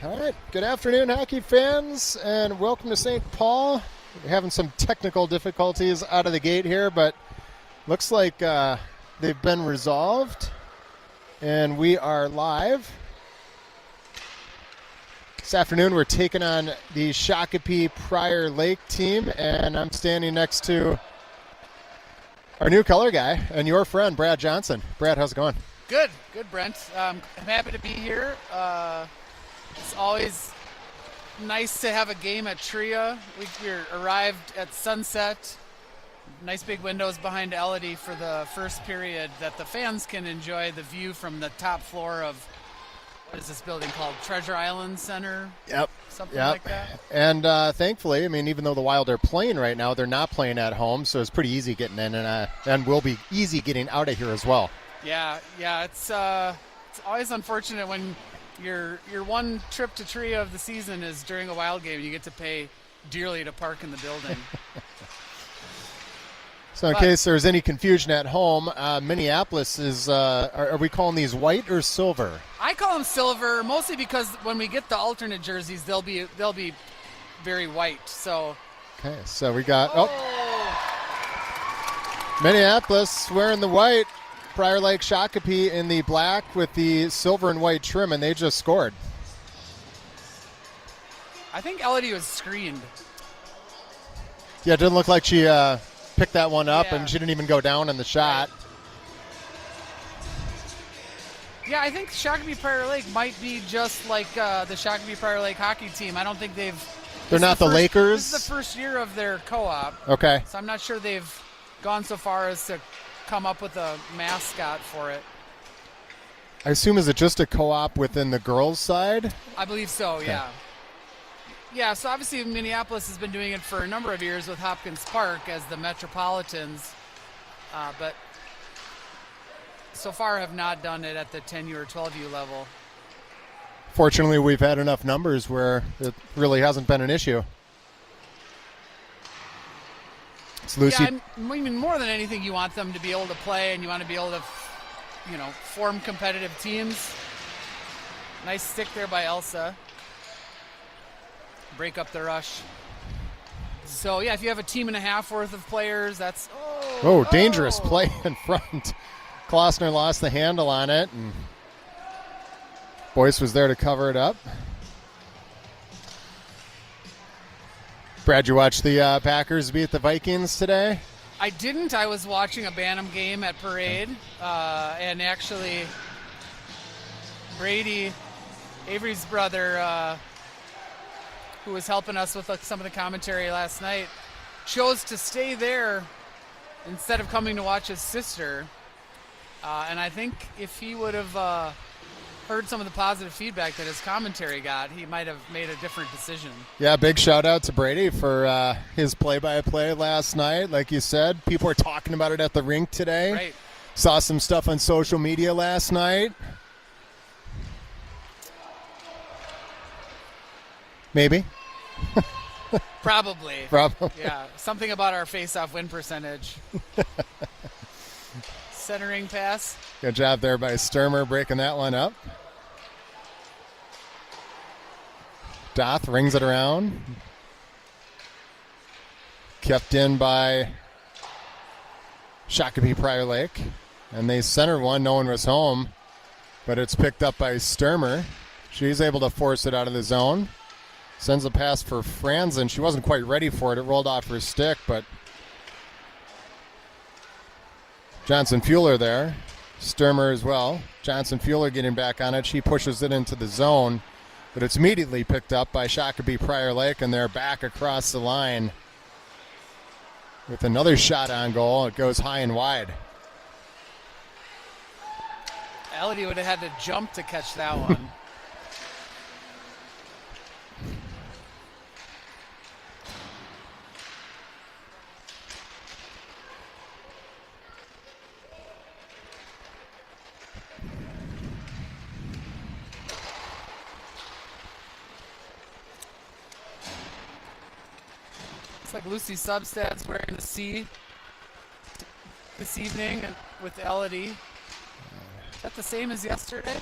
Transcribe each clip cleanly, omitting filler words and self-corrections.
All right, good afternoon, hockey fans, and welcome to St. Paul. We're having some technical difficulties out of the gate here, but looks like they've been resolved, and we are live. This afternoon, we're taking on the Shakopee Prior Lake team, and I'm standing next to our new color guy and your friend, Brad Johnson. Brad, how's it going? Good, Brent. I'm happy to be here. It's always nice to have a game at Tria. We arrived at sunset. Nice big windows behind Elodie for the first period that the fans can enjoy the view from the top floor of, what is this building called? Treasure Island Center? Yep. Something like that. And thankfully, I mean, even though the Wild are playing right now, they're not playing at home, so it's pretty easy getting in, and will be easy getting out of here as well. Yeah. It's always unfortunate when your one trip to Tria of the season is during a Wild game. You get to pay dearly to park in the building. So in case there's any confusion at home, Minneapolis is, are we calling these white or silver? I call them silver, mostly because when we get the alternate jerseys, they'll be very white. So. Okay, so we got Minneapolis wearing the white, Prior Lake Shakopee in the black with the silver and white trim, and they just scored. I think Elodie was screened. Yeah, it didn't look like she picked that one up, and she didn't even go down in the shot. Right. Yeah, I think Shakopee Prior Lake might be just like the Shakopee Prior Lake hockey team. I don't think they're not the Lakers? This is the first year of their co-op. Okay. So I'm not sure they've gone so far as to come up with a mascot for it. I assume, is it just a co-op within the girls' side? I believe so, okay. Yeah. Yeah, so obviously Minneapolis has been doing it for a number of years with Hopkins Park as the Metropolitans, but so far have not done it at the 10U or 12U level. Fortunately, we've had enough numbers where it really hasn't been an issue. It's Lucy. Yeah, I mean, more than anything, you want them to be able to play, and you want to be able to, form competitive teams. Nice stick there by Elsa. Break up the rush. So, yeah, if you have a team and a half worth of players, that's... Dangerous play in front. Klossner lost the handle on it, and Boyce was there to cover it up. Brad, you watch the Packers beat the Vikings today? I didn't. I was watching a Bantam game at Parade, and actually Brady, Avery's brother, who was helping us with some of the commentary last night, chose to stay there instead of coming to watch his sister. And I think if he would have heard some of the positive feedback that his commentary got, he might have made a different decision. Yeah, big shout out to Brady for his play-by-play last night. Like you said, people were talking about it at the rink today. Right. Saw some stuff on social media last night. Maybe. Probably. Yeah, something about our face-off win percentage. Centering pass. Good job there by Sturmer breaking that one up. Doth rings it around. Kept in by Shakopee Prior Lake. And they center one. No one was home. But it's picked up by Sturmer. She's able to force it out of the zone. Sends a pass for Franzen. She wasn't quite ready for it. It rolled off her stick, but Johnson-Fuller there. Sturmer as well. Johnson-Fuller getting back on it. She pushes it into the zone, but it's immediately picked up by Shakopee Prior Lake, and they're back across the line with another shot on goal. It goes high and wide. Elodie would have had to jump to catch that one. Looks like Lucy Substad's wearing the C this evening with Elodie. Is that the same as yesterday?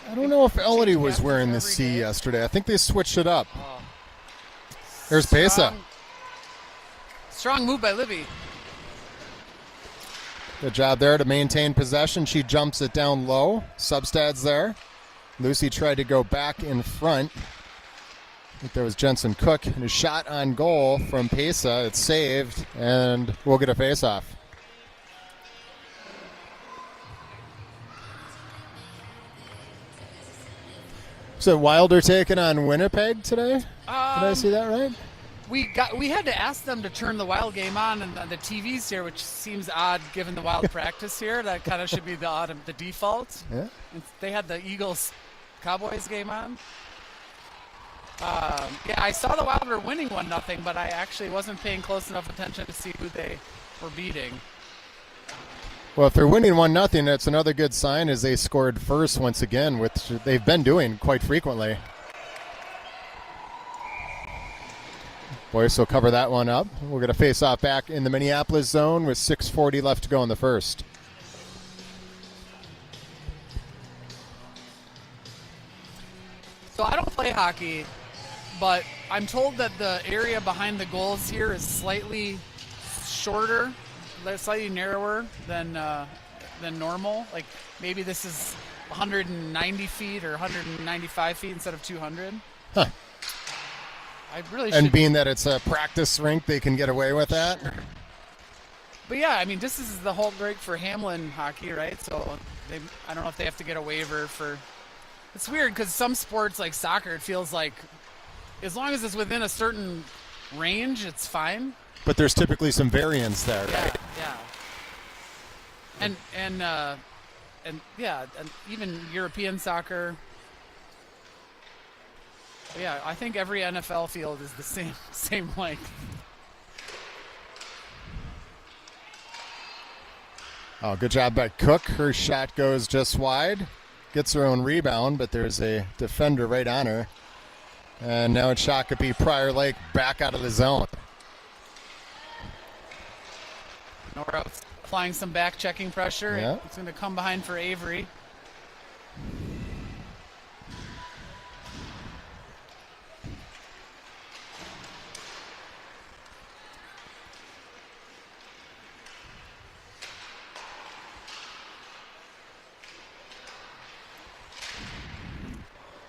I don't know if Elodie was captains wearing the every C day. yesterday. I think they switched it up. Oh. There's Pesa. Strong move by Libby. Good job there to maintain possession. She jumps it down low. Substats there. Lucy tried to go back in front. I think that was Jensen Cook. And a shot on goal from Pesa. It's saved, and we'll get a face-off. So Wilder taking on Winnipeg today? Did I see that right? We had to ask them to turn the Wild game on and the TVs here, which seems odd given the Wild practice here. That kind of should be the default. Yeah. They had the Eagles Cowboys game on. Yeah, I saw the Wild were winning 1-0, but I actually wasn't paying close enough attention to see who they were beating. Well, if they're winning 1-0, that's another good sign as they scored first once again, which they've been doing quite frequently. Boyce will cover that one up. We're going to face off back in the Minneapolis zone with 6:40 left to go in the first. So I don't play hockey, but I'm told that the area behind the goals here is slightly shorter, slightly narrower than normal. Like maybe this is 190 feet or 195 feet instead of 200. Huh. I really And should. being that it's a practice rink, they can get away with that. But yeah, I mean, this is the whole break for Hamlin hockey, right? So I don't know if they have to get a waiver for. It's weird because some sports like soccer, it feels like as long as it's within a certain range, it's fine. But there's typically some variance there, Yeah, right? yeah. And yeah, and even European soccer. Yeah, I think every NFL field is the same length. Oh, good job by Cook. Her shot goes just wide. Gets her own rebound, but there's a defender right on her. And now it's Shakopee Prior Lake back out of the zone. Nora applying some back checking pressure. Yeah. It's going to come behind for Avery.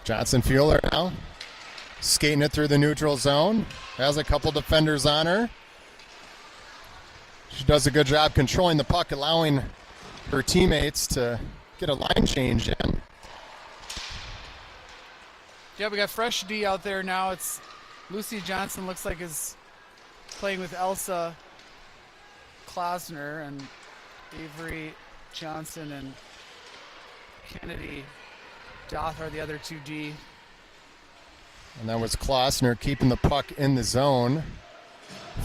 Johnson Fueler now skating it through the neutral zone. Has a couple defenders on her. She does a good job controlling the puck, allowing her teammates to get a line change in. Yeah, we got fresh D out there now. It's Lucy Johnson looks like is playing with Elsa Klausner, and Avery Johnson and Kennedy Doth are the other 2D. And that was Klossner keeping the puck in the zone.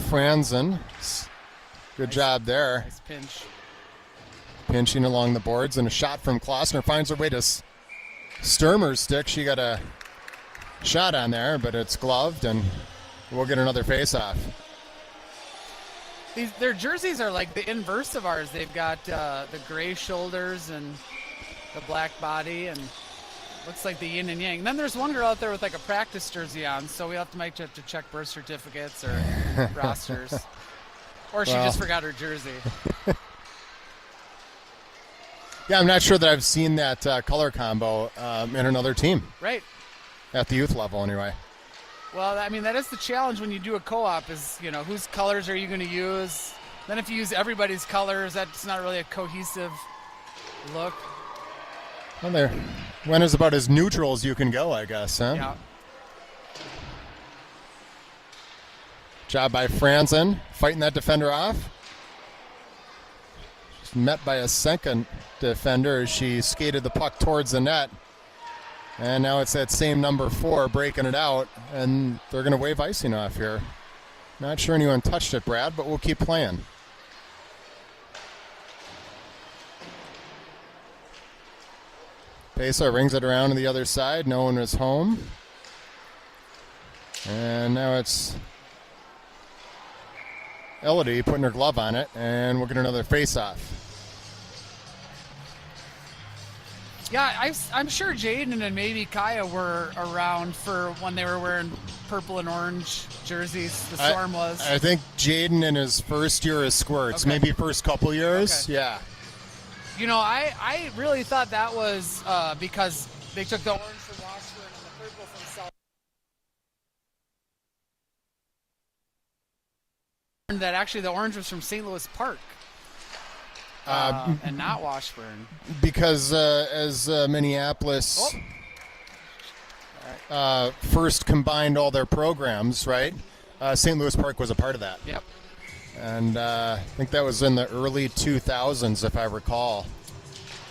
Franzen, good job there. Nice pinch. Pinching along the boards, and a shot from Klossner finds her way to Sturmer's stick. She got a shot on there, but it's gloved, and we'll get another face-off. Their jerseys are like the inverse of ours. They've got the gray shoulders and the black body, and looks like the yin and yang. And then there's one girl out there with like a practice jersey on, so we might have to check birth certificates or rosters. Or she just forgot her jersey. Yeah, I'm not sure that I've seen that color combo in another team. Right. At the youth level, anyway. Well, I mean, that is the challenge when you do a co-op is, you know, whose colors are you going to use? Then if you use everybody's colors, that's not really a cohesive look. Well, there went as about as neutral as you can go, I guess, huh? Yeah. Job by Franzen, fighting that defender off. She's met by a second defender as she skated the puck towards the net. And now it's that same number 4 breaking it out, and they're going to wave icing off here. Not sure anyone touched it, Brad, but we'll keep playing. Pesa rings it around to the other side. No one is home. And now it's Elodie putting her glove on it, and we'll get another face-off. Yeah, I'm sure Jaden and maybe Kaya were around for when they were wearing purple and orange jerseys. The Storm was. I think Jaden in his first year as Squirts, Okay. maybe first couple years. Okay. Yeah. You know, I really thought that was because they took the orange from Washburn and the purple from South. That actually the orange was from St. Louis Park. And not Washburn. Because as Minneapolis first combined all their programs, right? St. Louis Park was a part of that. Yep. And I think that was in the early 2000s, if I recall.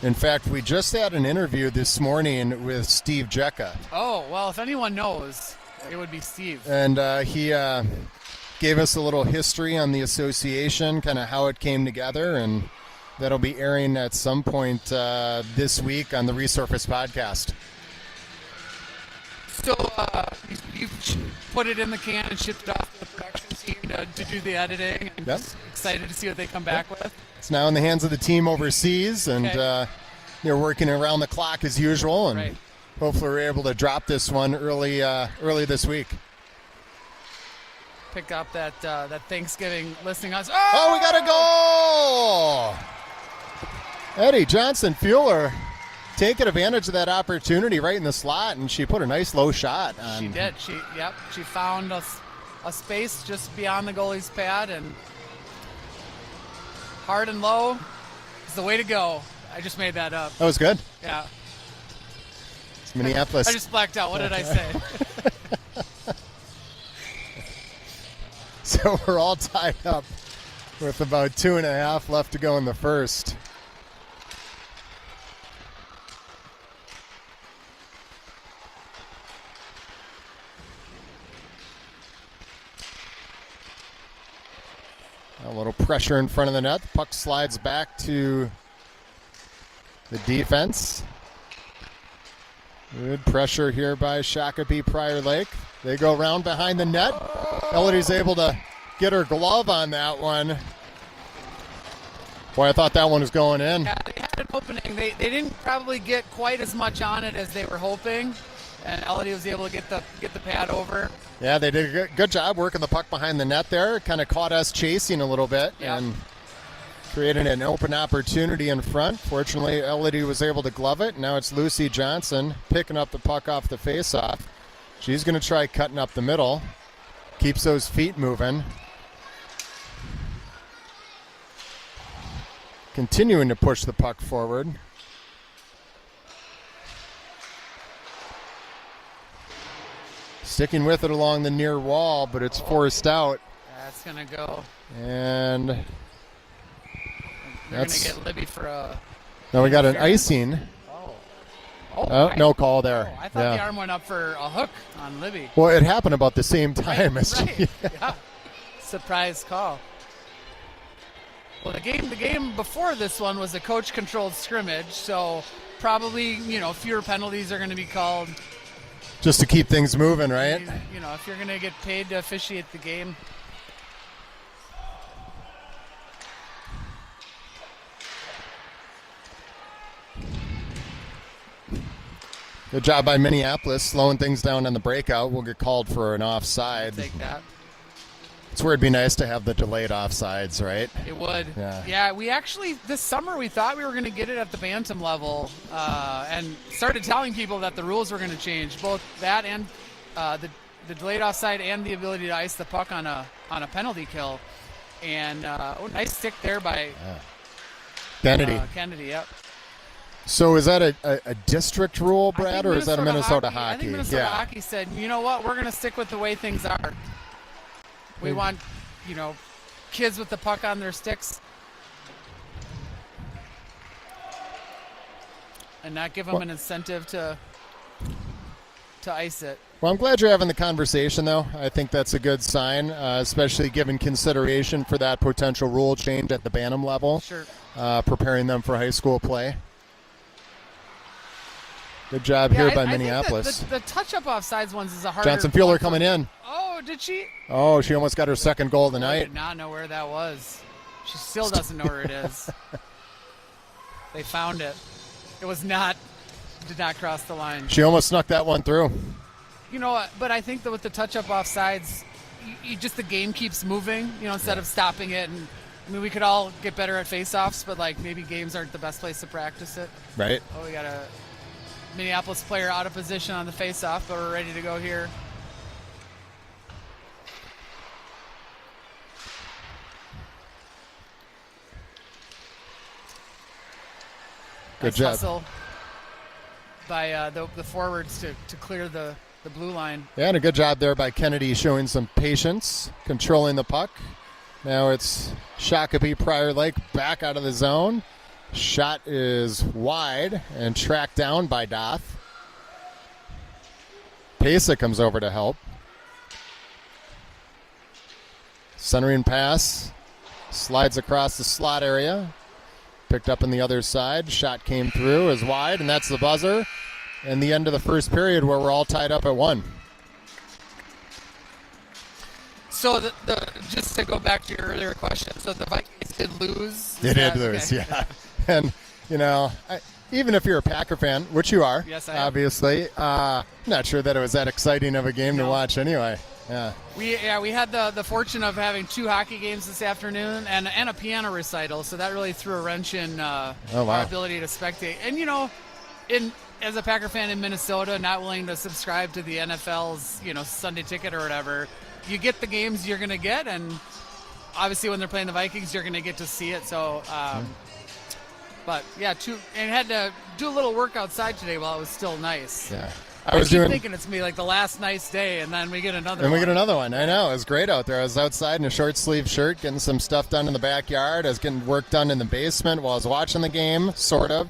In fact, we just had an interview this morning with Steve Jecka. Oh, well, if anyone knows, it would be Steve. And he gave us a little history on the association, kind of how it came together, and that'll be airing at some point this week on the Resurface podcast. So you've put it in the can and shipped it off to the production team to do the editing. I'm Yep. just excited to see what they come back with. It's now in the hands of the team overseas, and Okay. they're working around the clock as usual, and Right. hopefully we're able to drop this one early this week. Pick up that Thanksgiving listening on. Oh, we got a goal! Eddie Johnson-Fueler taking advantage of that opportunity right in the slot, and she put a nice low shot on. She did. She found a space just beyond the goalie's pad, and hard and low is the way to go. I just made that up. That was good. Yeah. It's Minneapolis. I just blacked out. What did I say? So we're all tied up with about 2.5 left to go in the first. A little pressure in front of the net. The puck slides back to the defense. Good pressure here by Shakopee Prior Lake. They go around behind the net. Elodie's able to get her glove on that one. Boy, I thought that one was going in. Yeah, they had an opening. They didn't probably get quite as much on it as they were hoping, and Elodie was able to get the pad over. Yeah, they did a good job working the puck behind the net there. Kind of caught us chasing a little bit and created an open opportunity in front. Fortunately, Elodie was able to glove it. Now it's Lucy Johnson picking up the puck off the faceoff. She's going to try cutting up the middle. Keeps those feet moving. Continuing to push the puck forward. Sticking with it along the near wall, but it's forced out. That's going to go. And They're going to get Libby for a... now we got an icing. Oh, no call there. I thought the arm went up for a hook on Libby. Well, it happened about the same time as Right. Yeah. Surprise call. Well, the game before this one was a coach-controlled scrimmage, so probably, fewer penalties are going to be called. Just to keep things moving, right? If you're going to get paid to officiate the game. Good job by Minneapolis, slowing things down on the breakout. We'll get called for an offside. Take that. It's where it'd be nice to have the delayed offsides, right? It would. Yeah. We actually, this summer, we thought we were going to get it at the bantam level and started telling people that the rules were going to change, both that and the delayed offside and the ability to ice the puck on a penalty kill. And nice stick there by Kennedy. Kennedy, yep. So is that a district rule, Brad, or is that a Minnesota hockey? I think Minnesota hockey said, you know what, we're going to stick with the way things are. We want, kids with the puck on their sticks and not give them an incentive to ice it. Well, I'm glad you're having the conversation, though. I think that's a good sign, especially given consideration for that potential rule change at the Bantam level. Sure. Preparing them for high school play. Good job here by Minneapolis. I think the touch-up offsides ones is a harder... Johnson-Fueler coming in. Oh, did she? Oh, she almost got her second goal of the I night. did not know where that was. She still doesn't know where it is. They found it. It was not did not cross the line. She almost snuck that one through. You know, but I think that with the touch-up offsides, you just the game keeps moving, instead of stopping it. And I mean, we could all get better at face-offs, but like maybe games aren't the best place to practice it. Right. Oh, we got a Minneapolis player out of position on the face-off, but we're ready to go here. Good nice job. Hustle by the forwards to clear the blue line. Yeah, and a good job there by Kennedy showing some patience, controlling the puck. Now it's Shakopee Prior Lake back out of the zone. Shot is wide and tracked down by Doth. Pesa comes over to help. Centering pass. Slides across the slot area. Picked up on the other side. Shot came through, is wide, and that's the buzzer. And the end of the first period where we're all tied up at 1. So just to go back to your earlier question, so the Vikings did lose? They did lose, okay. yeah. And, even if you're a Packer fan, which you are, yes, I am. obviously, not sure that it was that exciting of a game to watch anyway. Yeah. We had the fortune of having 2 hockey games this afternoon and a piano recital, so that really threw a wrench in our ability to spectate. And as a Packer fan in Minnesota, not willing to subscribe to the NFL's Sunday ticket or whatever, you get the games you're going to get, and obviously when they're playing the Vikings, you're going to get to see it. So, but yeah, and had to do a little work outside today while it was still nice. Yeah. I keep thinking it's me like the last nice day, and then we get another one. And we get another one. I know. It was great out there. I was outside in a short sleeve shirt getting some stuff done in the backyard. I was getting work done in the basement while I was watching the game, sort of.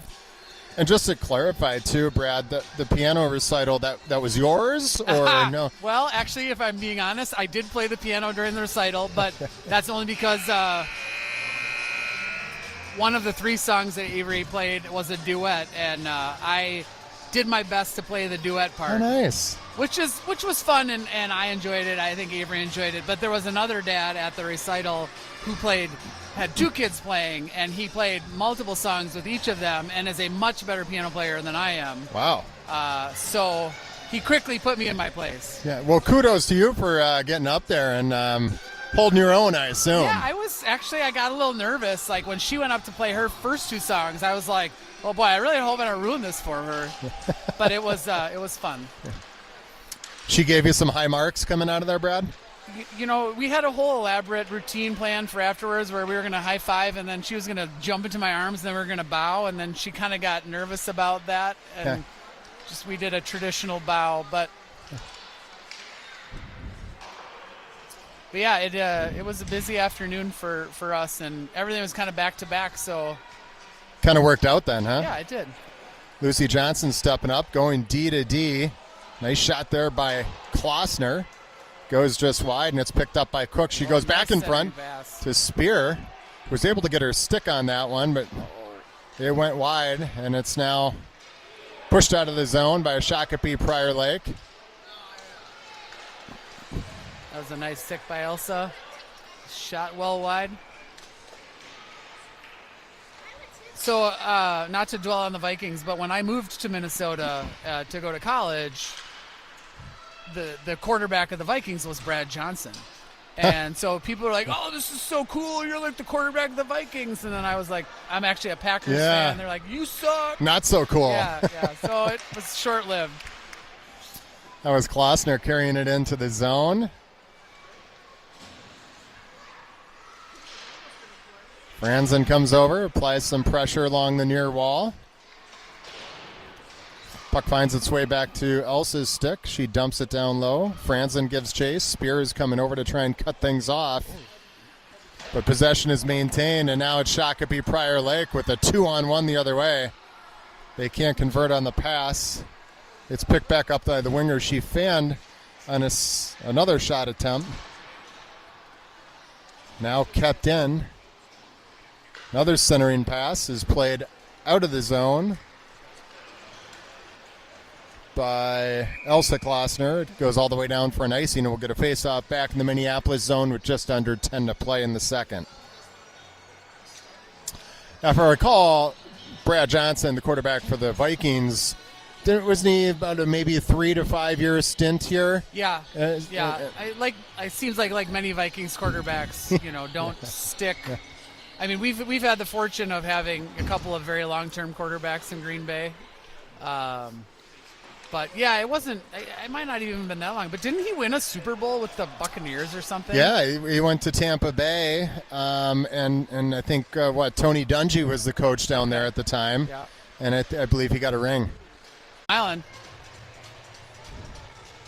And just to clarify, too, Brad, the piano recital, that was yours or no? Well, actually, if I'm being honest, I did play the piano during the recital, but that's only because one of the 3 songs that Avery played was a duet, and I did my best to play the duet part. Oh, nice. Which was fun, and I enjoyed it. I think Avery enjoyed it. But there was another dad at the recital who had 2 kids playing, and he played multiple songs with each of them and is a much better piano player than I am. Wow. So he quickly put me in my place. Yeah, well, kudos to you for getting up there and holding your own, I assume. Yeah, I got a little nervous. Like when she went up to play her first 2 songs, I was like, oh boy, I really hope I don't ruin this for her. But it was fun. She gave you some high marks coming out of there, Brad? We had a whole elaborate routine plan for afterwards where we were going to high five, and then she was going to jump into my arms, and then we were going to bow, and then she kind of got nervous about that, and we did a traditional bow. But yeah, it was a busy afternoon for us, and everything was kind of back to back, so kind of worked out then, huh? Yeah, it did. Lucy Johnson stepping up, going D to D. Nice shot there by Klossner. Goes just wide, and it's picked up by Cook. She goes back in front to Spear. Was able to get her stick on that one, but it went wide, and it's now pushed out of the zone by Shakopee Prior Lake. That was a nice stick by Elsa. Shot well wide. So, not to dwell on the Vikings, but when I moved to Minnesota to go to college, the quarterback of the Vikings was Brad Johnson. And so people were like, oh, this is so cool. You're like the quarterback of the Vikings. And then I was like, I'm actually a Packers fan. They're like, you suck. Not so cool. Yeah. So it was short-lived. That was Klossner carrying it into the zone. Franzen comes over, applies some pressure along the near wall. Puck finds its way back to Elsa's stick. She dumps it down low. Franzen gives chase. Spear is coming over to try and cut things off. But possession is maintained, and now it's Shakopee Prior Lake with a 2-on-1 the other way. They can't convert on the pass. It's picked back up by the winger. She fanned on another shot attempt. Now kept in. Another centering pass is played out of the zone by Elsa Klossner. It goes all the way down for an icing, and we'll get a face-off back in the Minneapolis zone with just under 10 to play in the second. Now, if I recall, Brad Johnson, the quarterback for the Vikings, Wasn't he about a maybe 3 to 5 year stint here? Yeah, it seems like many Vikings quarterbacks, don't stick. I mean, we've had the fortune of having a couple of very long-term quarterbacks in Green Bay. But yeah, it wasn't. It might not even been that long. But didn't he win a Super Bowl with the Buccaneers or something? Yeah, he went to Tampa Bay, and I think Tony Dungy was the coach down there at the time. Yeah. And I believe he got a ring. Island.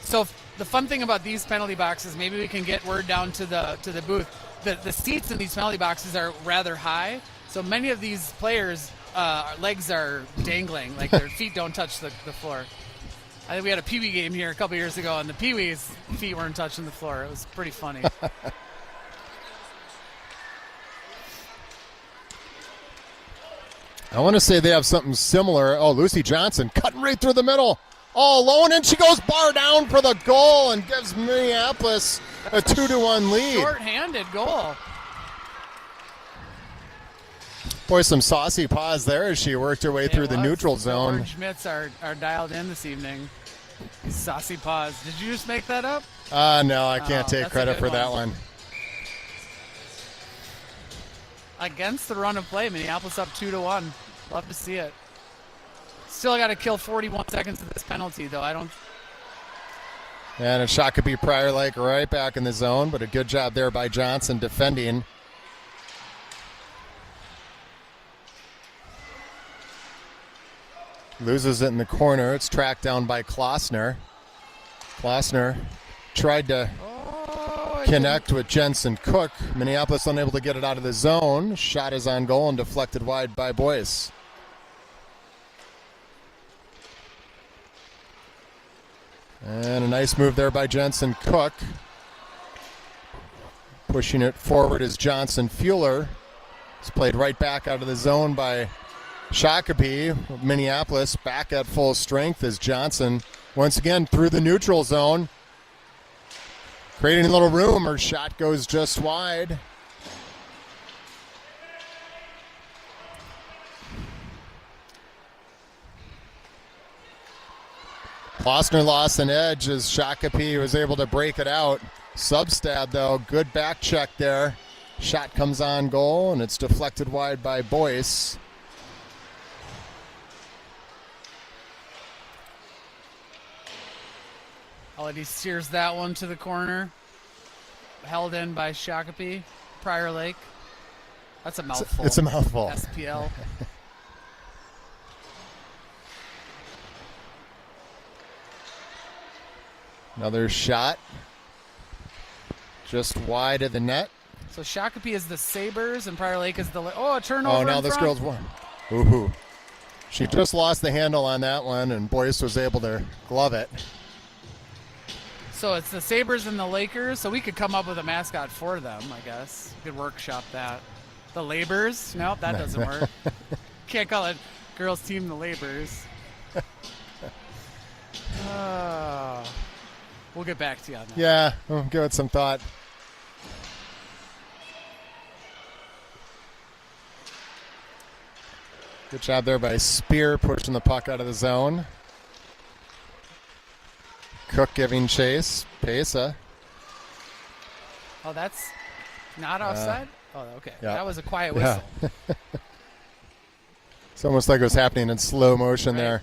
So the fun thing about these penalty boxes, maybe we can get word down to the booth. The seats in these penalty boxes are rather high, so many of these players' legs are dangling, like their feet don't touch the floor. I think we had a Pee Wee game here a couple years ago, and the Pee Wee's feet weren't touching the floor. It was pretty funny. I want to say they have something similar. Oh, Lucy Johnson cutting right through the middle. All alone, and she goes bar down for the goal and gives Minneapolis a 2-1 lead. Short-handed goal. Boy, some saucy paws there as she worked her way through the neutral zone. Orange Schmitz are dialed in this evening. Saucy paws. Did you just make that up? No, I can't take credit for that one. Against the run of play, Minneapolis up 2-1. Love to see it. Still got to kill 41 seconds of this penalty, though. And a Shakopee Prior Lake right back in the zone, but a good job there by Johnson defending. Loses it in the corner. It's tracked down by Klossner. Klossner tried to connect with Jensen Cook. Minneapolis unable to get it out of the zone. Shot is on goal and deflected wide by Boyce. And a nice move there by Jensen Cook. Pushing it forward is Johnson Fueler. It's played right back out of the zone by Shakopee. Minneapolis back at full strength as Johnson once again through the neutral zone. Creating a little room. Her shot goes just wide. Klossner lost an edge as Shakopee was able to break it out. Substab, though, good back check there. Shot comes on goal, and it's deflected wide by Boyce. He steers that one to the corner. Held in by Shakopee. Prior Lake. That's a mouthful. It's a mouthful. SPL. Another shot. Just wide of the net. So Shakopee is the Sabres and Prior Lake is the... a turnover. Oh, now this girl's won. Ooh. She just lost the handle on that one, and Boyce was able to glove it. So it's the Sabres and the Lakers, so we could come up with a mascot for them, I guess. We could workshop that. The Labors? Nope, that doesn't work. Can't call it girls' team the Labors. We'll get back to you on that. Yeah, we'll give it some thought. Good job there by Spear pushing the puck out of the zone. Cook giving chase. Pesa. Oh, that's not offside? Okay. Yeah. That was a quiet whistle. Yeah. It's almost like it was happening in slow motion there.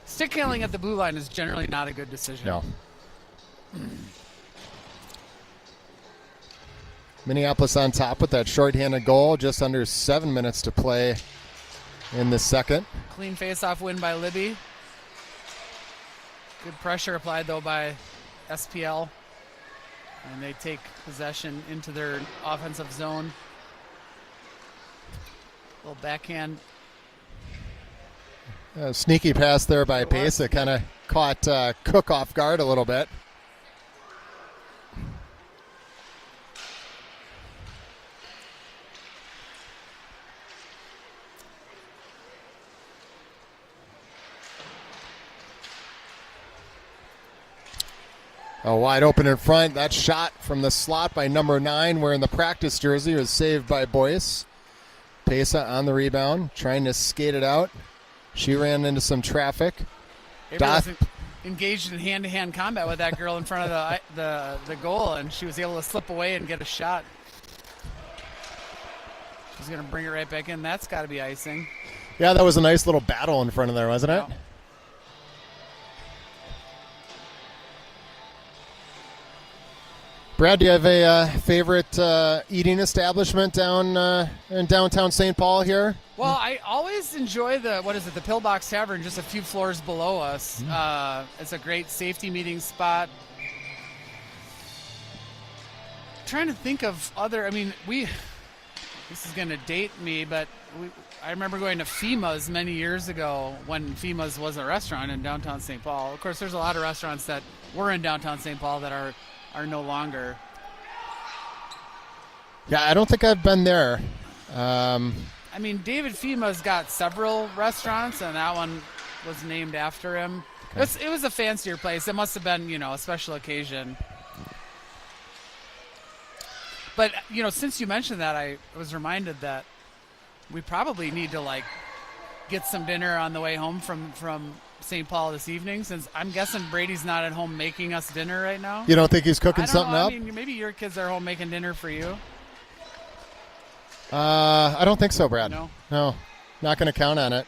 Stick handling at the blue line is generally not a good decision. No. Minneapolis on top with that shorthanded goal. Just under 7 minutes to play in the second. Clean face-off win by Libby. Good pressure applied, though, by SPL. And they take possession into their offensive zone. Little backhand. Sneaky pass there by Pesa. Kind of caught Cook off guard a little bit. Oh, wide open in front. That shot from the slot by number 9, wearing the practice jersey, was saved by Boyce. Pesa on the rebound, trying to skate it out. She ran into some traffic. Avery was engaged in hand-to-hand combat with that girl in front of the goal, and she was able to slip away and get a shot. She's going to bring it right back in. That's got to be icing. Yeah, that was a nice little battle in front of there, wasn't it? Brad, do you have a favorite eating establishment down in downtown St. Paul here? Well, I always enjoy the Pillbox Tavern, just a few floors below us. It's a great safety meeting spot. Trying to think of other, this is going to date me, but I remember going to FEMA's many years ago when FEMA's was a restaurant in downtown St. Paul. Of course, there's a lot of restaurants that were in downtown St. Paul that are no longer. Yeah, I don't think I've been there. David FEMA's got several restaurants, and that one was named after him. Okay. It was a fancier place. It must have been, a special occasion. But, since you mentioned that, I was reminded that we probably need to, get some dinner on the way home from St. Paul this evening, since I'm guessing Brady's not at home making us dinner right now. You don't think he's cooking something up? Maybe your kids are home making dinner for you. I don't think so, Brad. No, not going to count on it.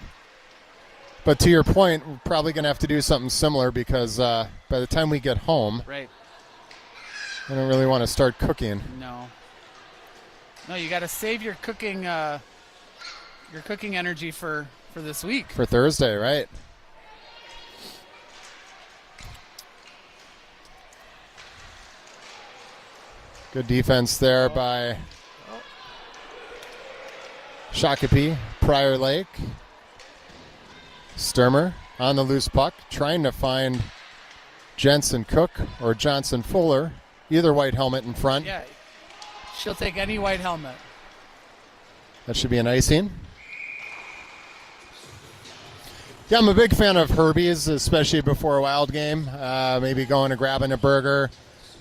But to your point, we're probably going to have to do something similar because by the time we get home, right, I don't really want to start cooking. No, you got to save your cooking energy for this week. For Thursday, right? Good defense there by Shakopee, Prior Lake. Sturmer on the loose puck, trying to find Jensen Cook or Johnson Fuller. Either white helmet in front. Yeah, she'll take any white helmet. That should be an icing. Yeah, I'm a big fan of Herbie's, especially before a Wild game. Maybe going and grabbing a burger.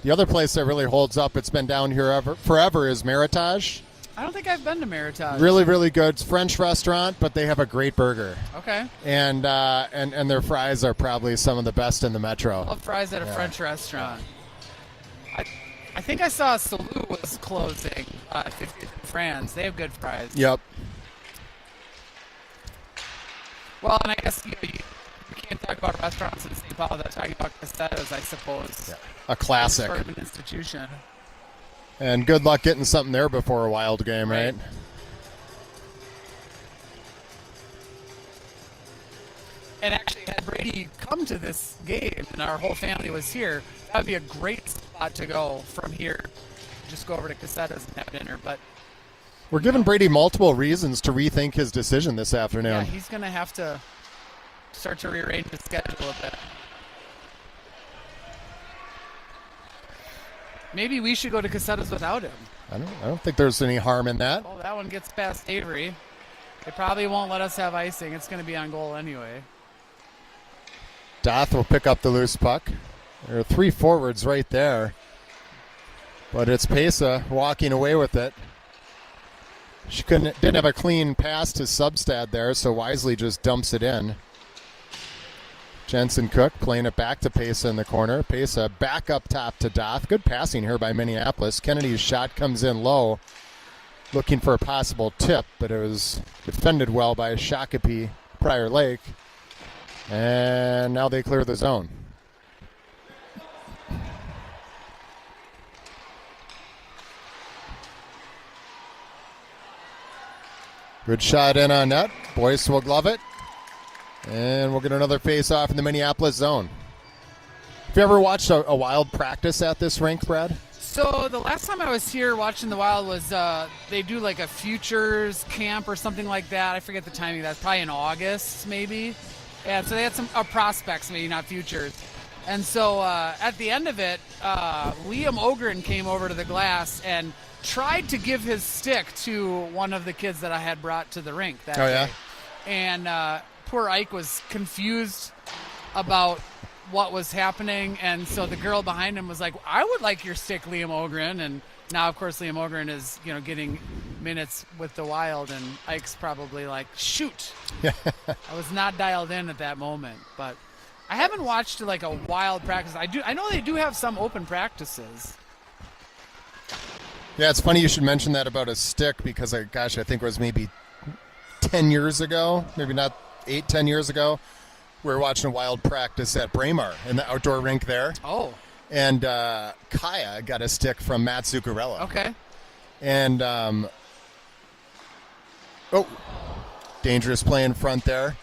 The other place that really holds up, it's been down here forever, is Meritage. I don't think I've been to Meritage. Really, really good. It's a French restaurant, but they have a great burger. Okay. And their fries are probably some of the best in the metro. I love fries at a French restaurant. I think I saw Salou was closing 50th in France. They have good fries. Yep. Well, and I guess you can't talk about restaurants in St. Paul without talking about Casetas, I suppose. Yeah. A classic. Sort of an institution. And good luck getting something there before a Wild game, right? And actually, had Brady come to this game and our whole family was here, that would be a great spot to go from here. Just go over to Casetas and have dinner. But we're giving Brady multiple reasons to rethink his decision this afternoon. Yeah, he's going to have to start to rearrange his schedule a bit. Maybe we should go to Casetas without him. I don't think there's any harm in that. Oh, that one gets past Avery. They probably won't let us have icing. It's going to be on goal anyway. Doth will pick up the loose puck. There are three forwards right there. But it's Pesa walking away with it. She didn't have a clean pass to Substad there, so wisely just dumps it in. Jensen Cook playing it back to Pesa in the corner. Pesa back up top to Doth. Good passing here by Minneapolis. Kennedy's shot comes in low, looking for a possible tip, but it was defended well by Shakopee, Prior Lake. And now they clear the zone. Good shot in on net. Boyce will glove it. And we'll get another face-off in the Minneapolis zone. Have you ever watched a Wild practice at this rink, Brad? So the last time I was here watching the Wild was they do like a futures camp or something like that. I forget the timing of that. Probably in August, maybe. And so they had some prospects, maybe not futures. And so at the end of it, Liam Ogren came over to the glass and tried to give his stick to one of the kids that I had brought to the rink that day. Yeah? And poor Ike was confused about what was happening, and so the girl behind him was like, I would like your stick, Liam Ogren. And now, of course, Liam Ogren is getting minutes with the Wild, and Ike's probably like, shoot. I was not dialed in at that moment, but I haven't watched like a Wild practice. I know they do have some open practices. Yeah, it's funny you should mention that about a stick because, I think it was maybe 10 years ago, maybe not 8-10 years ago. We were watching a Wild practice at Braemar in the outdoor rink there. Oh. And Kaya got a stick from Matt Zuccarello. Okay. And, dangerous play in front there.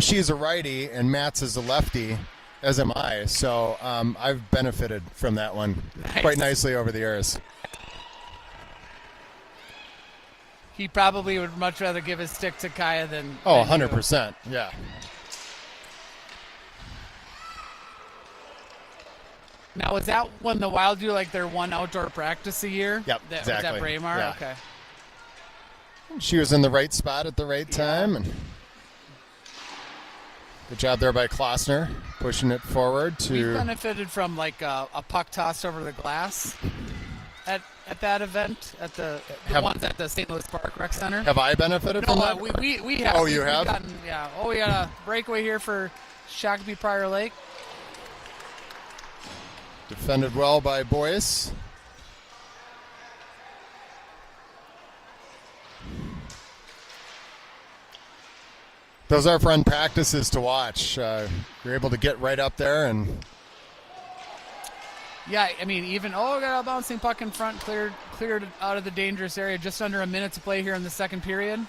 She's a righty, and Matt's is a lefty, as am I. So I've benefited from that one quite nicely over the years. He probably would much rather give his stick to Kaya than. Oh, than 100%. Yeah. Now, was that when the Wild do like their one outdoor practice a year? Yep, Was exactly. that Braemar? Yeah. Okay. She was in the right spot at the right time. And good job there by Klossner, pushing it forward We to. benefited from like a puck toss over the glass at that event at the ones at the St. Louis Park Rec Center. Have I benefited from that? We have. Oh, you have? Yeah. Oh, we got a breakaway here for Shakopee Prior Lake. Defended well by Boyce. Those are fun practices to watch. You're able to get right up there and. Yeah, I mean, got a bouncing puck in front, cleared out of the dangerous area. Just under a minute to play here in the second period.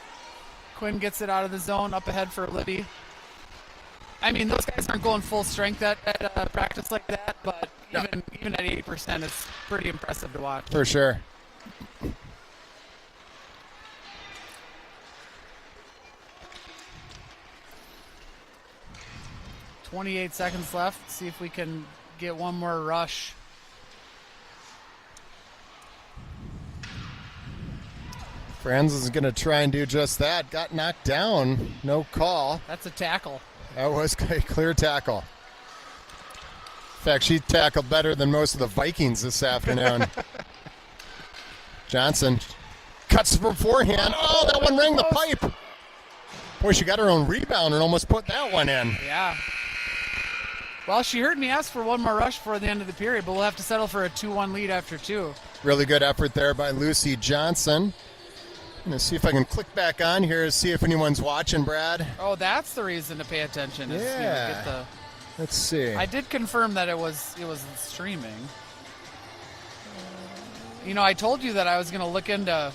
Quinn gets it out of the zone, up ahead for Libby. I mean, those guys aren't going full strength at practice like that, but even at 80%, it's pretty impressive to watch. For sure. .28 seconds left. See if we can get one more rush. Franz is going to try and do just that. Got knocked down. No call. That's a tackle. That was a clear tackle. In fact, she tackled better than most of the Vikings this afternoon. Johnson cuts from forehand. Oh, that one rang the pipe. Boy, she got her own rebound and almost put that one in. Yeah. Well, she heard me ask for one more rush before the end of the period, but we'll have to settle for a 2-1 lead after two. Really good effort there by Lucy Johnson. I'm going to see if I can click back on here to see if anyone's watching, Brad. Oh, that's the reason to pay attention. Is, Yeah. get the. Let's see. I did confirm that it was streaming. I told you that I was going to look into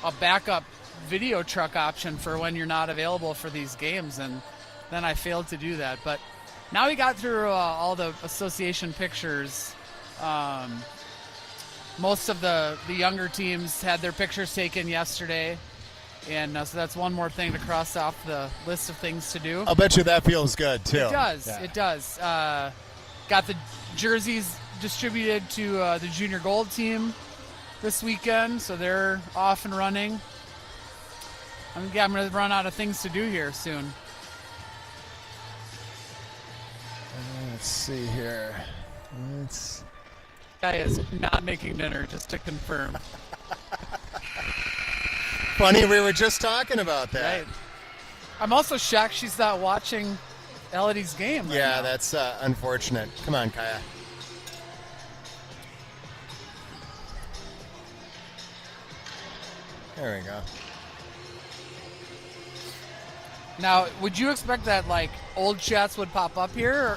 a backup video truck option for when you're not available for these games, and then I failed to do that. But now we got through all the association pictures. Most of the younger teams had their pictures taken yesterday, and so that's one more thing to cross off the list of things to do. I'll bet you that feels good, too. It does. Yeah. It does. Got the jerseys distributed to the junior gold team this weekend, so they're off and running. I'm going to run out of things to do here soon. Let's see here. Guy is not making dinner, just to confirm. Funny, we were just talking about that. Right. I'm also shocked she's not watching Elodie's game right Yeah, now. that's unfortunate. Come on, Kaya. There we go. Now, would you expect that, like, old chats would pop up here?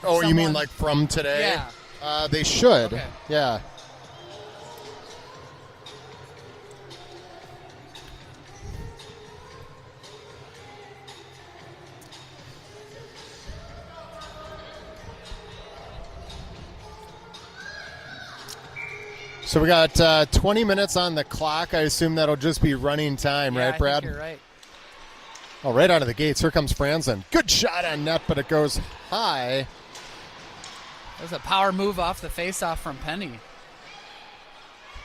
Or You mean someone- like from today? Yeah. They should. Okay. Yeah. So we got 20 minutes on the clock. I assume that'll just be running time, Yeah, right, Brad? I think you're right. Oh, right out of the gates. Here comes Franzen. Good shot on net, but it goes high. There's a power move off the faceoff from Penny.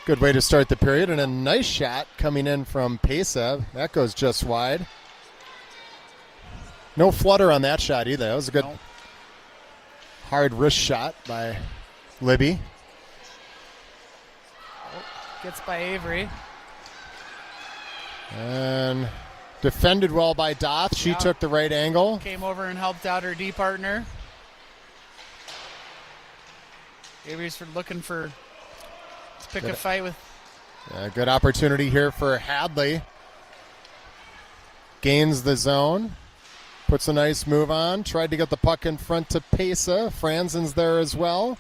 Good way to start the period, and a nice shot coming in from Pesa. That goes just wide. No flutter on that shot either. That was a good hard wrist shot by Libby. Gets by Avery. And defended well by Doth. She took the right angle. Came over and helped out her D partner. Avery's looking to pick a fight with. Good opportunity here for Hadley. Gains the zone. Puts a nice move on. Tried to get the puck in front to Pesa. Franzen's there as well.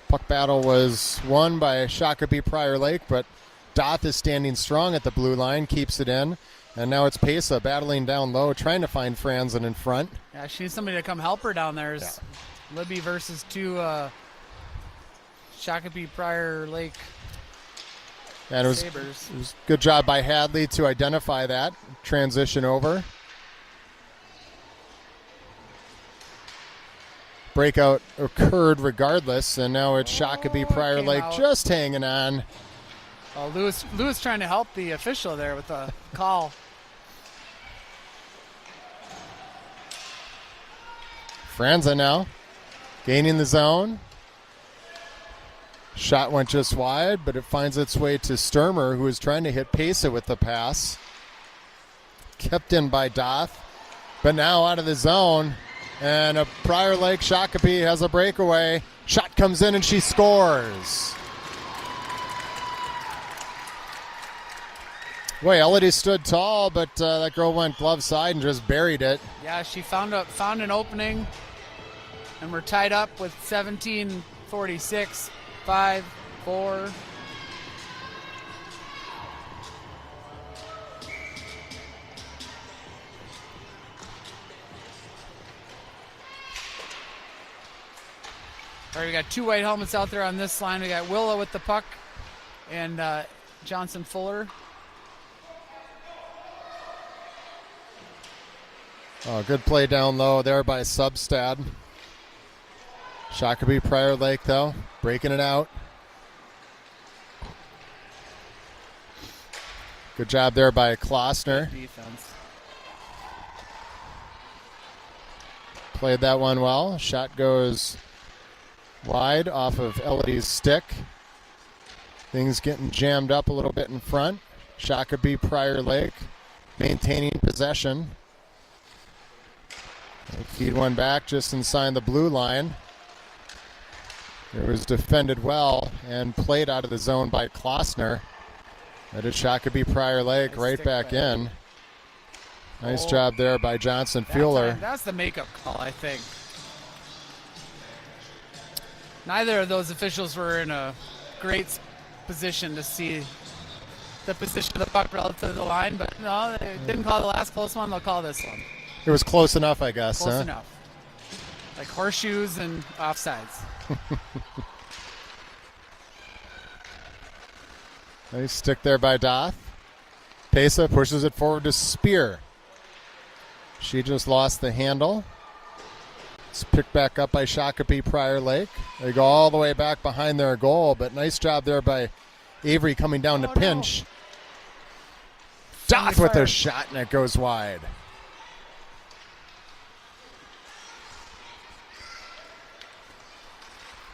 Puck battle was won by Shakopee Prior Lake, but Doth is standing strong at the blue line, keeps it in. And now it's Pesa battling down low, trying to find Franzen in front. Yeah, she needs somebody to come help her down there. Libby versus two Shakopee Prior Lake and it was good job by Hadley to identify that, transition over. Breakout occurred regardless, and now it's Shakopee Prior Lake just hanging on. Oh, Lewis trying to help the official there with the call. Franzen now gaining the zone. Shot went just wide, but it finds its way to Sturmer, who is trying to hit Pesa with the pass. Kept in by Doth, but now out of the zone. And a Prior Lake Shakopee has a breakaway. Shot comes in and she scores. Boy, Elodie stood tall, but that girl went glove side and just buried it. Yeah, she found an opening, and we're tied up with 17:46. 5, 4. All right, we got two white helmets out there on this line. We got Willow with the puck and Johnson Fuller. Oh, good play down low there by Substad. Shakopee Prior Lake, though, breaking it out. Good job there by Klossner. Defense. Played that one well. Shot goes wide off of Elodie's stick. Things getting jammed up a little bit in front. Shakopee Prior Lake maintaining possession. They feed one back just inside the blue line. It was defended well and played out of the zone by Klossner. That is Shakopee Prior Lake right back in. Nice job there by Johnson Fuller. That's the makeup call, I think. Neither of those officials were in a great position to see the position of the puck relative to the line, but no, they didn't call the last close one. They'll call this one. It was close enough, I guess. Close enough. Like horseshoes and offsides. Nice stick there by Doth. Pesa pushes it forward to Spear. She just lost the handle. It's picked back up by Shakopee Prior Lake. They go all the way back behind their goal, but nice job there by Avery coming down to pinch. No. Doth with a shot, and it goes wide.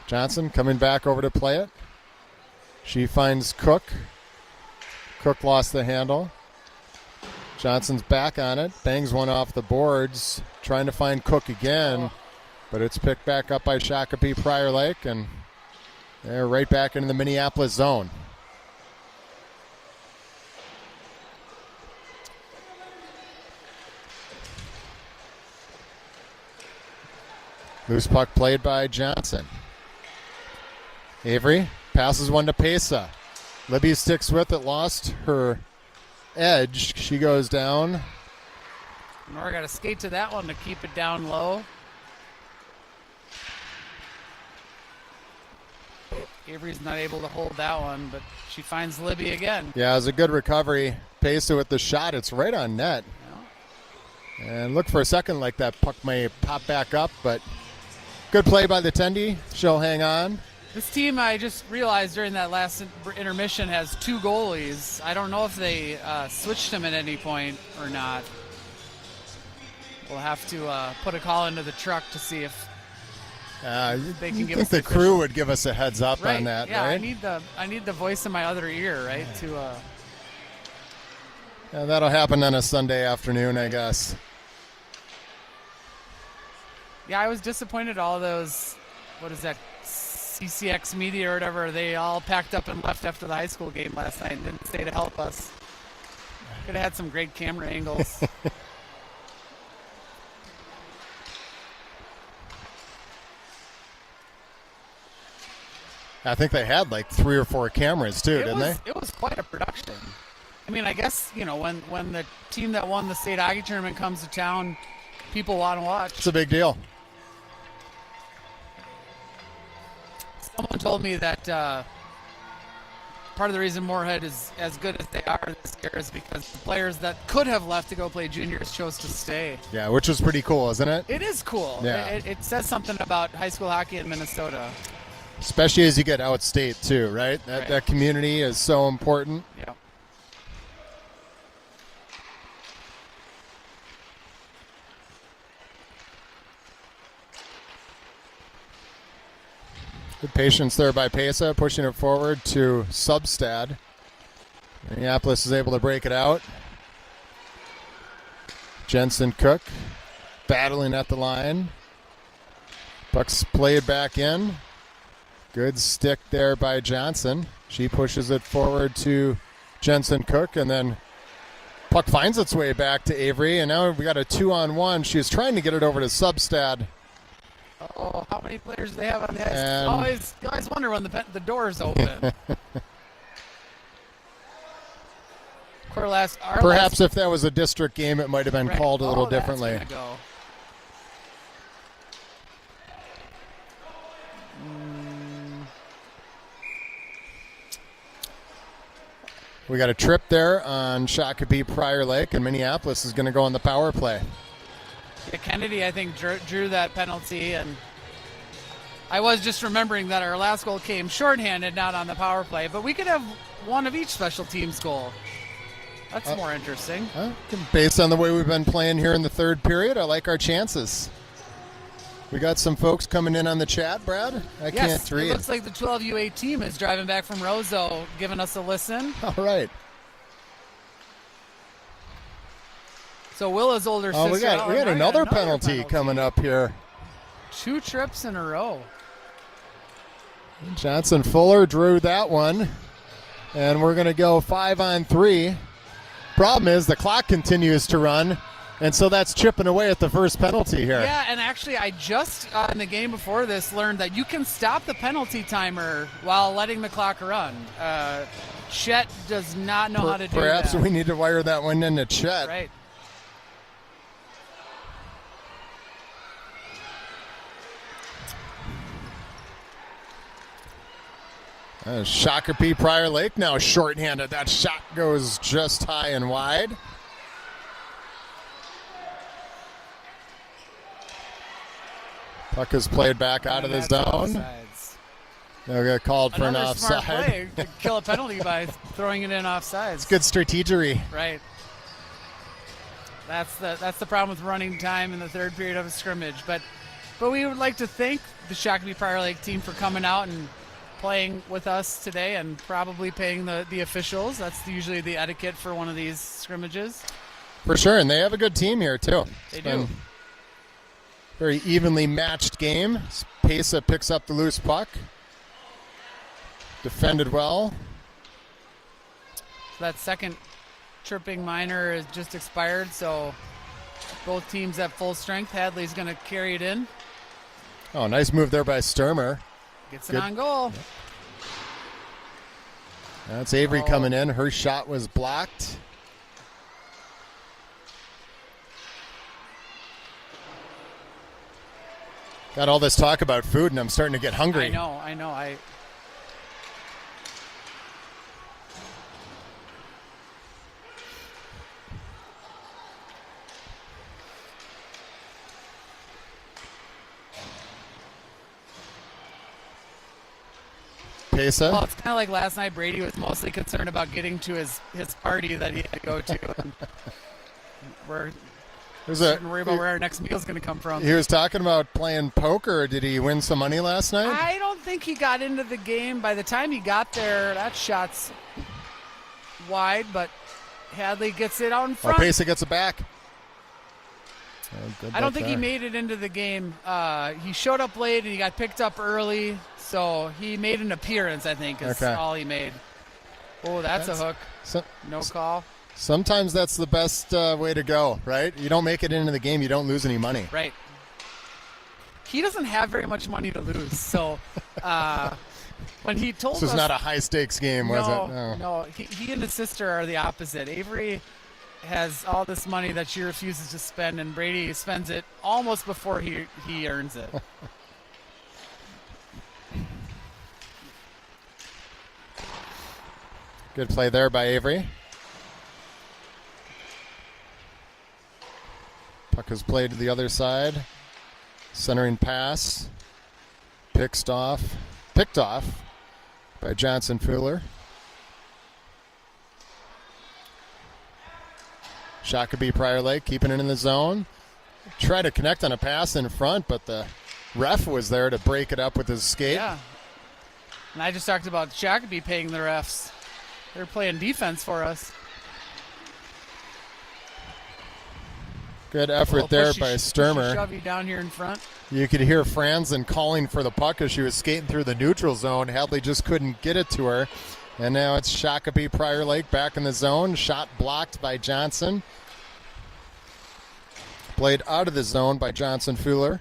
Johnson coming back over to play it. She finds Cook. Cook lost the handle. Johnson's back on it. Bangs one off the boards. Trying to find Cook again. But it's picked back up by Shakopee Prior Lake. And they're right back into the Minneapolis zone. Loose puck played by Johnson. Avery passes one to Pesa. Libby sticks with it, lost her edge. She goes down. Nora got to skate to that one to keep it down low. Avery's not able to hold that one, but she finds Libby again. Yeah, it was a good recovery. Pesa with the shot. It's right on net. Yeah. And look for a second like that puck may pop back up, but good play by the Tendy. She'll hang on. This team, I just realized during that last intermission, has two goalies. I don't know if they switched them at any point or not. We'll have to put a call into the truck to see if They you can give think us the the crew official- would give us a heads up Right. on that, yeah, right? I need the voice in my other ear, right? To Yeah, that'll happen on a Sunday afternoon, I guess. yeah, I was disappointed all those, what is that, CCX media or whatever, they all packed up and left after the high school game last night and didn't stay to help us. Could have had some great camera angles. I think they had like 3 or 4 cameras too, didn't they? It was quite a production. I mean, I guess, when the team that won the state hockey tournament comes to town, people want to watch. It's a big deal. Someone told me that part of the reason Moorhead is as good as they are this year is because the players that could have left to go play juniors chose to stay. Yeah, which was pretty cool, isn't it? It is cool. Yeah. It says something about high school hockey in Minnesota. Especially as you get outstate too, right? Right. That community is so important. Yeah. Good patience there by Pesa, pushing it forward to Substad. Minneapolis is able to break it out. Jensen Cook battling at the line. Puck's played back in. Good stick there by Johnson. She pushes it forward to Jensen Cook, and then puck finds its way back to Avery, and now we got a 2-on-1. She was trying to get it over to Substad. Oh, how many players do they have on the ice? And- You always wonder when the door's open. Perhaps if that was a district game, it might have been called a little differently. That's gonna go. We got a trip there on Shakopee Prior Lake, and Minneapolis is going to go on the power play. Yeah, Kennedy, I think, drew that penalty, and I was just remembering that our last goal came shorthanded, not on the power play, but we could have one of each special teams goal. That's more interesting. Based on the way we've been playing here in the third period, I like our chances. We got some folks coming in on the chat, Brad. I can't read. It looks like the 12U8 team is driving back from Roseau, giving us a listen. All right. So Willa's older sister. We got another penalty coming up here. 2 trips in a row. Johnson Fuller drew that one, and we're going to go 5-on-3. Problem is the clock continues to run, and so that's chipping away at the first penalty here. Yeah, and actually I just, in the game before this, learned that you can stop the penalty timer while letting the clock run. Chet does not know how to do that. Perhaps we need to wire that one into Chet. Right. Shakopee Prior Lake now shorthanded. That shot goes just high and wide. Puck is played back out of the zone. Offsides. They'll get called for an Another smart offside. play to kill a penalty by throwing it in offsides. It's good strategery. Right. That's the problem with running time in the third period of a scrimmage. But we would like to thank the Shakopee Prior Lake team for coming out and playing with us today and probably paying the officials. That's usually the etiquette for one of these scrimmages. For sure, and they have a good team here too. They do. Very evenly matched game. Pesa picks up the loose puck. Defended well. So that second tripping minor has just expired, so both teams at full strength. Hadley's going to carry it in. Oh, nice move there by Sturmer. Gets it on goal. That's Avery coming in. Her shot was blocked. Got all this talk about food, and I'm starting to get hungry. I know. Pesa. Well, it's kind of like last night. Brady was mostly concerned about getting to his party that he had to go to. And Shouldn't worry about where our next meal is going to come from. He was talking about playing poker. Did he win some money last night? I don't think he got into the game. By the time he got there, that shot's wide, but Hadley gets it out in front. Pesa gets it back. I don't think he made it into the game. He showed up late and he got picked up early, so he made an appearance, I think, is all he made. Oh, that's a hook. No call. Sometimes that's the best way to go, right? You don't make it into the game, you don't lose any money. Right. He doesn't have very much money to lose, so when he told us... This was not a high-stakes game, was it? No. He and his sister are the opposite. Avery has all this money that she refuses to spend, and Brady spends it almost before he earns it. Good play there by Avery. Puck is played to the other side. Centering pass. Picked off by Johnson Fuller. Shakopee Prior Lake keeping it in the zone. Tried to connect on a pass in front, but the ref was there to break it up with his skate. Yeah. And I just talked about Shakopee paying the refs. They're playing defense for us. Good effort there by Sturmer. Shovey down here in front. You could hear Franzen calling for the puck as she was skating through the neutral zone. Hadley just couldn't get it to her. And now it's Shakopee Prior Lake back in the zone. Shot blocked by Johnson. Played out of the zone by Johnson Fuller.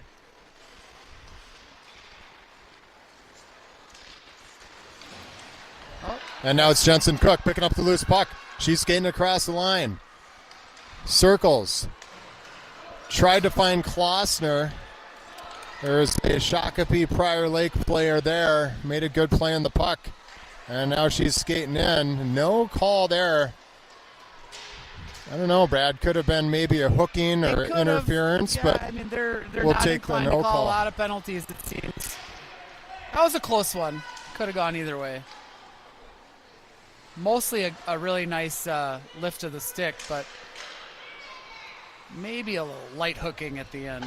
And now it's Jensen Cook picking up the loose puck. She's skating across the line. Circles. Tried to find Klossner. There's a Shakopee Prior Lake player there. Made a good play on the puck. And now she's skating in. No call there. I don't know, Brad. Could have been maybe a hooking or interference, but I mean, they're we'll not take the inclined no to call call. a lot of penalties, it seems. That was a close one. Could have gone either way. Mostly a really nice lift of the stick, but maybe a little light hooking at the end.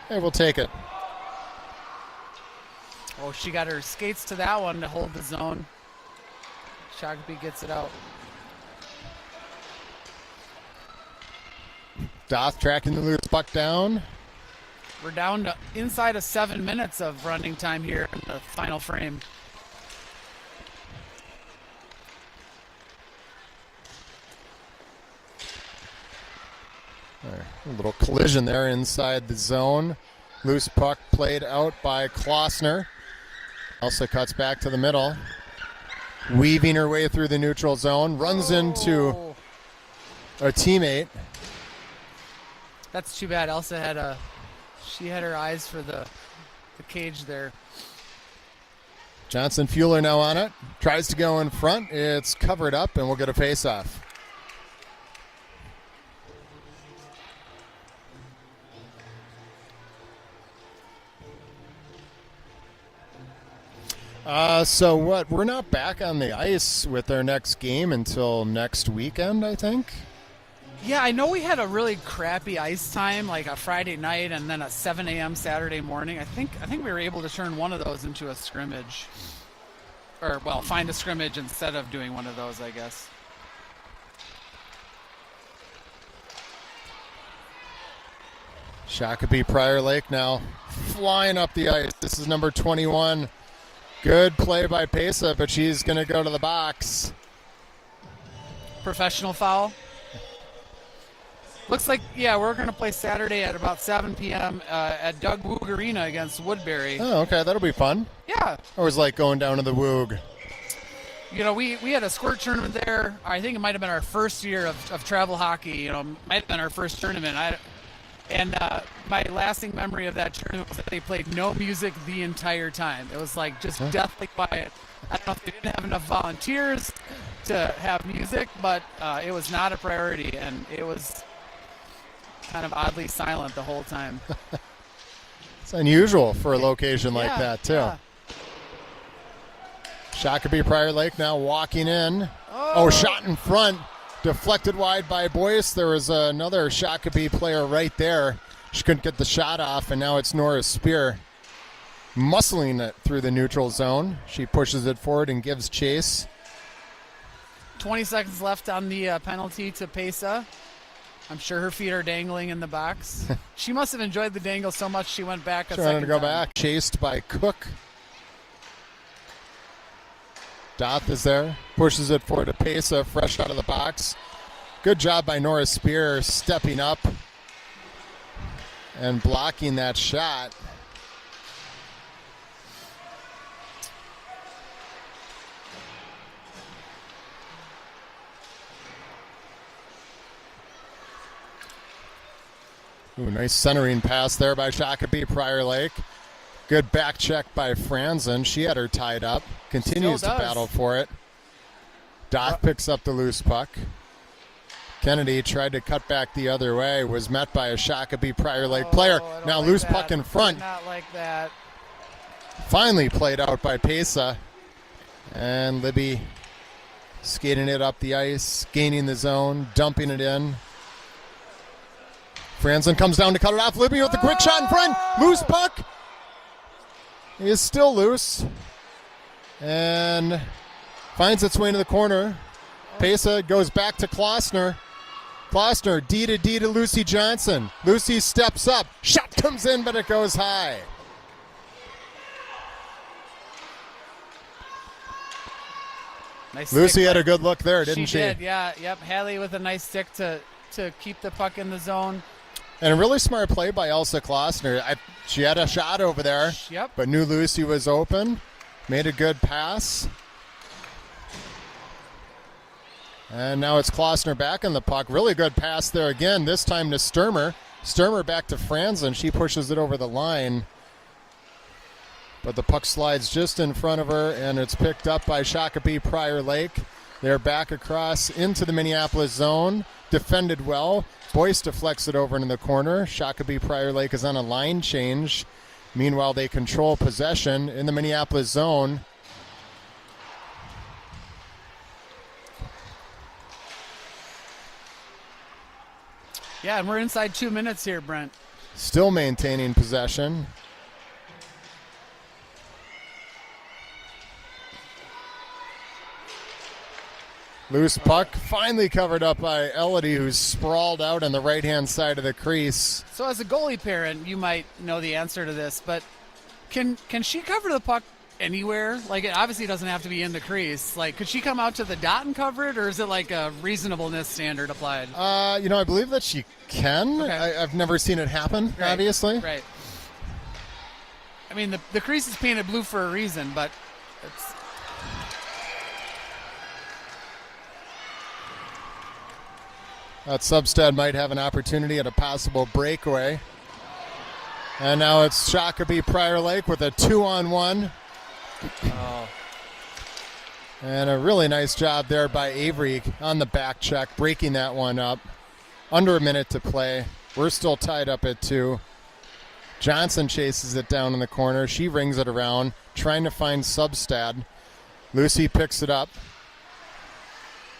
Hey, we'll take it. Oh, she got her skates to that one to hold the zone. Shakopee gets it out. Doth tracking the loose puck down. We're down to inside of 7 minutes of running time here in the final frame. A little collision there inside the zone. Loose puck played out by Klossner. Elsa cuts back to the middle. Weaving her way through the neutral zone. Runs into a teammate. That's too bad. Elsa had her eyes for the cage there. Johnson Fuller now on it. Tries to go in front. It's covered up, and we'll get a face-off. So what? We're not back on the ice with our next game until next weekend, I think. Yeah, I know we had a really crappy ice time, like a Friday night and then a 7 a.m. Saturday morning. I think we were able to turn one of those into a scrimmage. Or, well, find a scrimmage instead of doing one of those, I guess. Shakopee Prior Lake now flying up the ice. This is number 21. Good play by Pesa, but she's going to go to the box. Professional foul. Looks like, yeah, we're going to play Saturday at about 7 p.m. At Doug Woog Arena against Woodbury. Oh, okay. That'll be fun. Yeah. I always like going down to the Woog. You know, we had a squirt tournament there. I think it might have been our first year of travel hockey. You know, might have been our first tournament. My lasting memory of that tournament was that they played no music the entire time. It was like just deathly quiet. I don't know if they didn't have enough volunteers to have music, but it was not a priority, and it was kind of oddly silent the whole time. It's unusual for a location like that, too. Yeah. Shakopee Prior Lake now walking in. Oh, shot in front. Deflected wide by Boyce. There was another Shakopee player right there. She couldn't get the shot off, and now it's Nora Spear muscling it through the neutral zone. She pushes it forward and gives chase. 20 seconds left on the penalty to Pesa. I'm sure her feet are dangling in the box. She must have enjoyed the dangle so much she went back a Trying second to go time. back. Chased by Cook. Doth is there. Pushes it forward to Pesa, fresh out of the box. Good job by Nora Spear stepping up and blocking that shot. Ooh, nice centering pass there by Shakopee Prior Lake. Good back check by Franzen. She had her tied up. Continues to battle for it. Doth picks up the loose puck. Kennedy tried to cut back the other way. Was met by a Shakopee Prior Lake player. Now like loose that. Puck in front. Not like that. Finally played out by Pesa. And Libby skating it up the ice. Gaining the zone. Dumping it in. Franzen comes down to cut it off. Libby with a quick shot in front. Loose puck. He is still loose. And finds its way into the corner. Pesa goes back to Klossner. Klossner, D to D to Lucy Johnson. Lucy steps up. Shot comes in, but it goes high. Nice Lucy had a good look there, didn't she? She did, yeah. Yep, Hadley with a nice stick to keep the puck in the zone. And a really smart play by Elsa Klossner. She had a shot over there, yep. But knew Lucy was open. Made a good pass. And now it's Klossner back in the puck. Really good pass there again, this time to Sturmer. Sturmer back to Franzen. She pushes it over the line. But the puck slides just in front of her, and it's picked up by Shakopee Prior Lake. They're back across into the Minneapolis zone. Defended well. Boyce deflects it over into the corner. Shakopee Prior Lake is on a line change. Meanwhile, they control possession in the Minneapolis zone. Yeah, and we're inside 2 minutes here, Brent. Still maintaining possession. Loose puck, finally covered up by Elodie, who's sprawled out on the right-hand side of the crease. So as a goalie parent, you might know the answer to this, but can she cover the puck anywhere? Like, it obviously doesn't have to be in the crease. Like, could she come out to the dot and cover it, or is it like a reasonableness standard applied? I believe that she can. Okay. I've never seen it happen, right. Obviously. Right. I mean, the crease is painted blue for a reason, but it's... That Substead might have an opportunity at a possible breakaway. And now it's Shakopee Prior Lake with a 2-on-1. Oh. And a really nice job there by Avery on the back check, breaking that one up. Under a minute to play. We're still tied up at 2. Johnson chases it down in the corner. She rings it around, trying to find Substad. Lucy picks it up.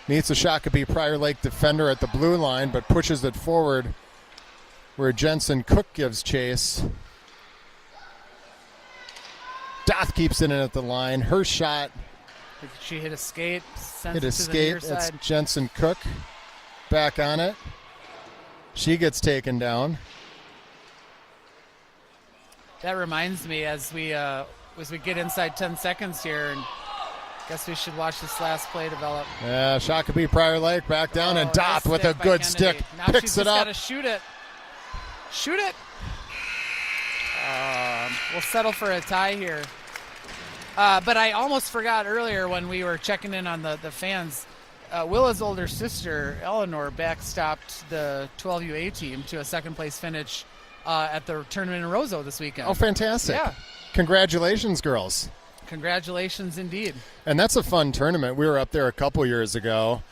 Meets a Shakopee Prior Lake defender at the blue line, but pushes it forward where Jensen Cook gives chase. Doth keeps it in at the line. Her shot. She hit a skate. Hit a skate. It's Jensen Cook back on it. She gets taken down. That reminds me, as we get inside 10 seconds here, and guess we should watch this last play develop. Yeah, Shakopee Prior Lake back down, and Doth nice with a good stick now picks she's it just up. Got to shoot it. Shoot it. We'll settle for a tie here. But I almost forgot earlier when we were checking in on the fans. Willa's older sister, Eleanor, backstopped the 12UA team to a second-place finish at the tournament in Roseau this weekend. Oh, fantastic. Yeah. Congratulations, girls. Congratulations indeed. And that's a fun tournament. We were up there a couple years ago,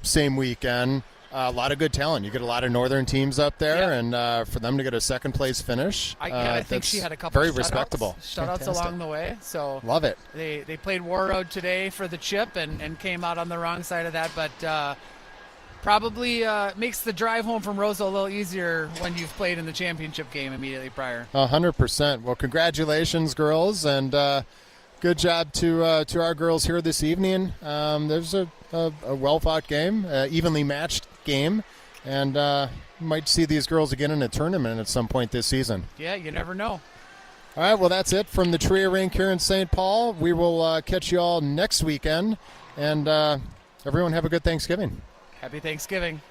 same weekend. A lot of good talent. You get a lot of northern teams up there, and for them to get a second-place finish, I think she had a couple very shutouts, respectable. Shutouts along the way. So love it. They played War Road today for the chip and came out on the wrong side of that, but Probably makes the drive home from Rosa a little easier when you've played in the championship game immediately prior. 100%. Well, congratulations, girls, and good job to our girls here this evening. There's a well-fought game, evenly matched game, and might see these girls again in a tournament at some point this season. Yeah, you never know. All right, well, that's it from the Tria Rink here in St. Paul. We will catch you all next weekend, and everyone have a good Thanksgiving. Happy Thanksgiving.